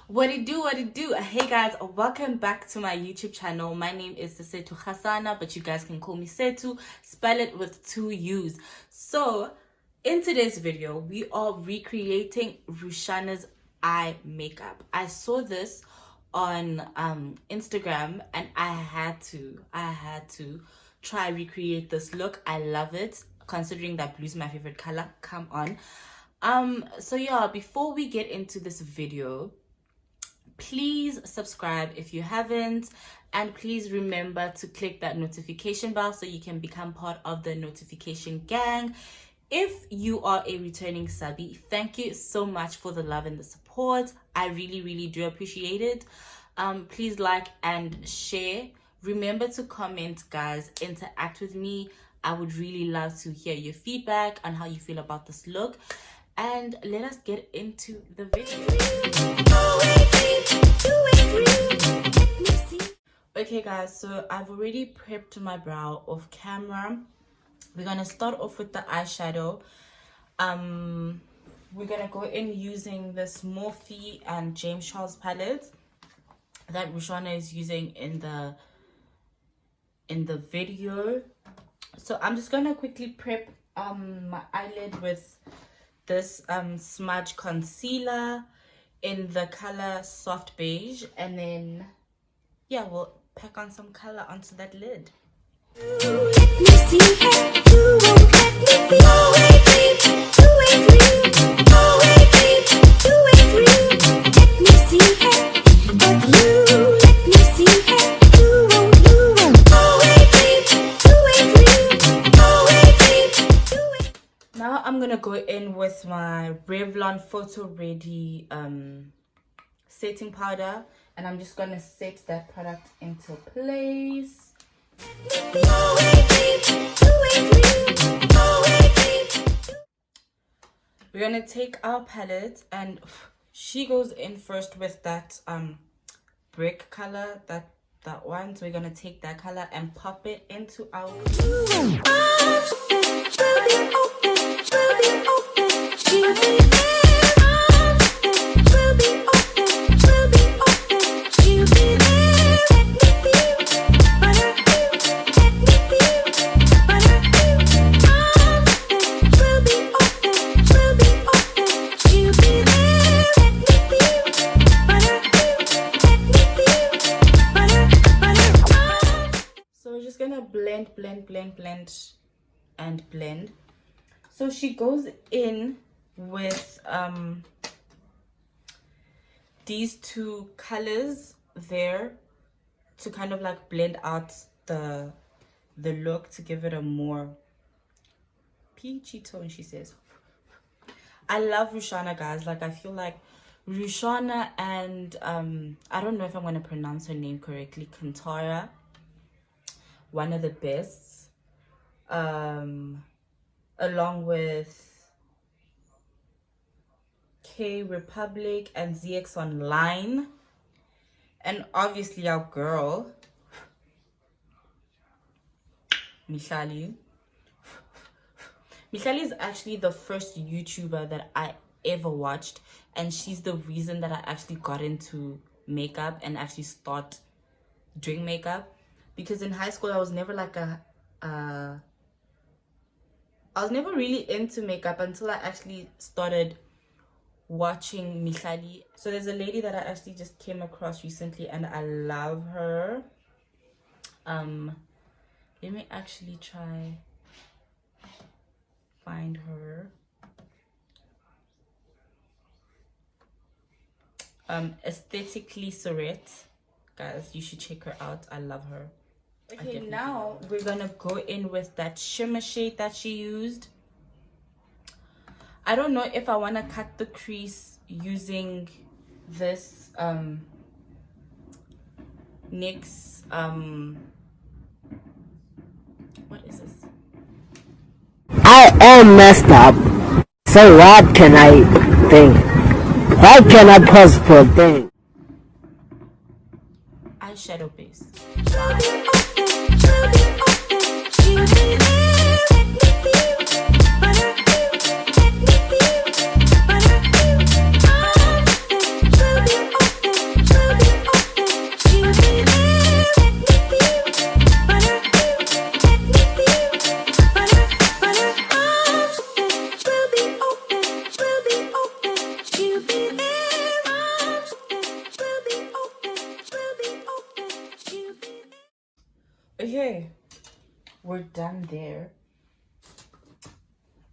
What it do? Hey guys, welcome back to my YouTube channel. My name is Sethuu Rasana, but you guys can call me Sethuu. Spell it with 2 U's. So, in today's video, we are recreating Rushana's eye makeup. I saw this on Instagram, and I had to try recreate this look. I love it, considering that blue is my favorite color. Come on. So yeah, before we get into this video, please subscribe if you haven't, and please remember to click that notification bell so you can become part of the notification gang. If you are a returning subby, thank you so much for the love and the support. I really do appreciate it. Please like and share. Remember to comment, guys. Interact with me. I would really love to hear your feedback on how you feel about this look. And let us get into the video. Okay guys, so I've already prepped my brow off camera. We're gonna start off with the eyeshadow. We're gonna go in using this Morphe and James Charles palette that Rushana is using in the video. So I'm just gonna quickly prep my eyelid with this Smudge Concealer in the color Soft Beige, and then yeah, we'll pack on some color onto that lid. Now I'm gonna go in with my Revlon Photo Ready setting powder, and I'm just gonna set that product into place. We're gonna take our palette, and she goes in first with that brick color, that one. So we're gonna take that color and pop it into our blend. So she goes in with these 2 colors there to kind of like blend out the look, to give it a more peachy tone, she says. I love Rushana, guys. Like, I feel like Rushana and I don't know if I'm going to pronounce her name correctly, Kantara, one of the best, along with K Republic and ZX Online, and obviously our girl Mihlali. Mihlali is actually the first YouTuber that I ever watched, and she's the reason that I actually got into makeup and actually start doing makeup. Because in high school I was never like I was never really into makeup until I actually started watching Mihlali. So there's a lady that I actually just came across recently, and I love her. Let me actually try find her. Aesthetically Surette, guys, you should check her out. I love her. Okay, now we're gonna go in with that shimmer shade that she used. I don't know if I want to cut the crease using this NYX what is this? I am messed up, so what can I think? What can I possibly think? Eyeshadow base. Okay, we're done there.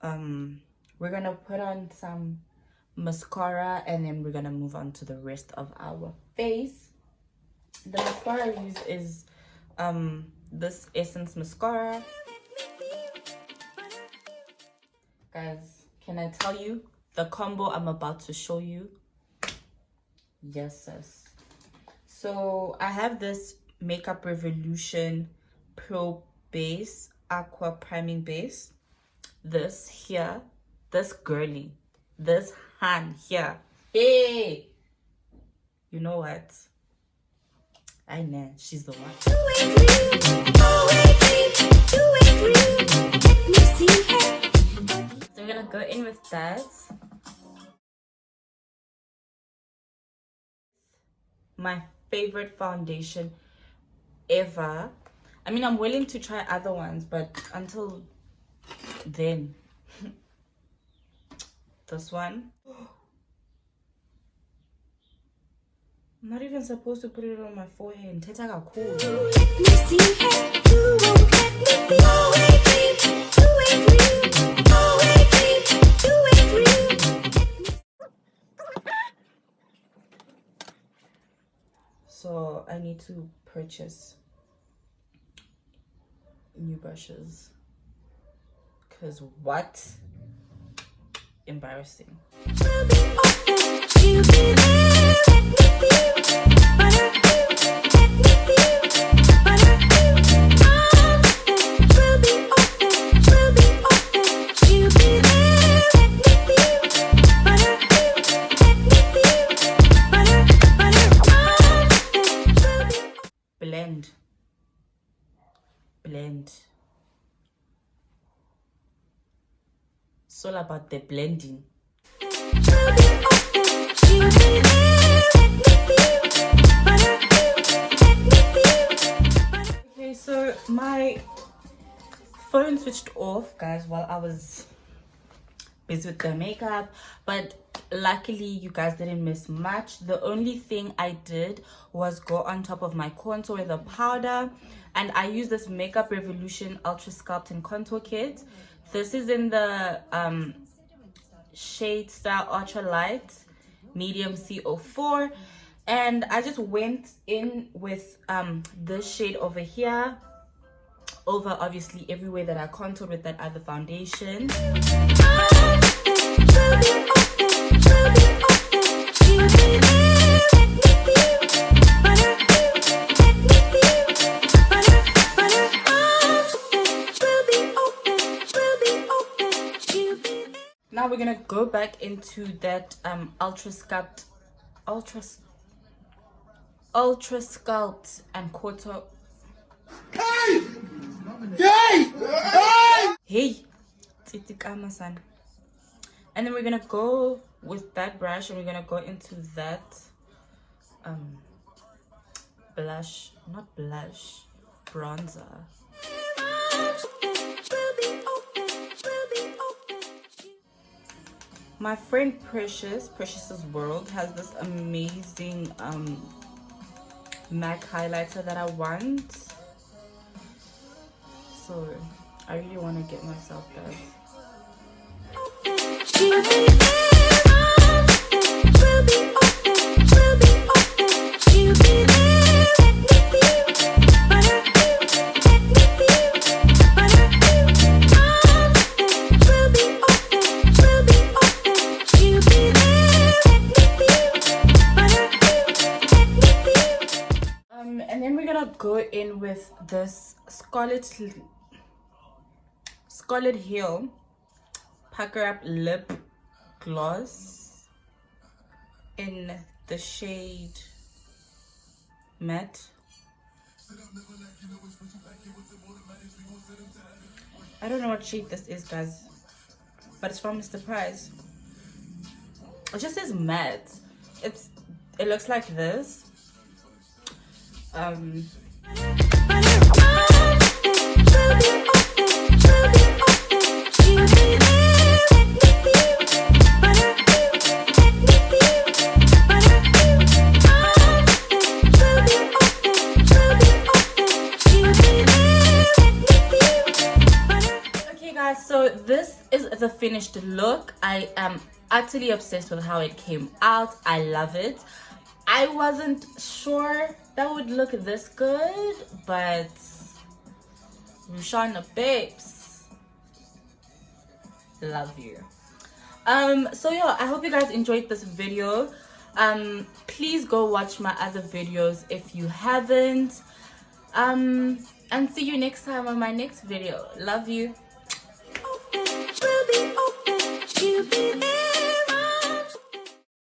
We're gonna put on some mascara and then we're gonna move on to the rest of our face. The mascara I use is this Essence mascara. Guys, can I tell you the combo I'm about to show you? Yes, sis. So I have this Makeup Revolution Pro Base Aqua Priming Base. This here, this girly, this hand here. Hey, you know what? I know she's the one. So we're gonna go in with that. My favorite foundation ever. I mean, I'm willing to try other ones, but until then, this one. I'm not even supposed to put it on my forehead. Teta cool. So I need to purchase new brushes. Cause what? Embarrassing. Blend. It's all about the blending. Okay, so my phone switched off, guys, while I was busy with the makeup, but luckily you guys didn't miss much. The only thing I did was go on top of my contour with a powder, and I use this Makeup Revolution Ultra Sculpt and Contour Kit. This is in the shade style Ultra Light Medium CO4, and I just went in with this shade over here, over obviously everywhere that I contoured with that other foundation. Now we're gonna go back into that Ultra Sculpt and Contour. Hey! And then we're gonna go with that brush and we're gonna go into that bronzer. My friend Precious's World has this amazing MAC highlighter that I want. So I really want to get myself that. And then we're gonna go in with this Scarlett Hill Pucker Up Lip Gloss in the shade Matte. I don't know what shade this is, guys, but it's from Mr. Price. It just says matte. It looks like this. the finished look. I am utterly obsessed with how it came out. I love it. I wasn't sure that would look this good, but Rushana babes, love you. So yeah, I hope you guys enjoyed this video. Please go watch my other videos if you haven't, and see you next time on my next video. Love you. Open, we'll be open, you'll be there.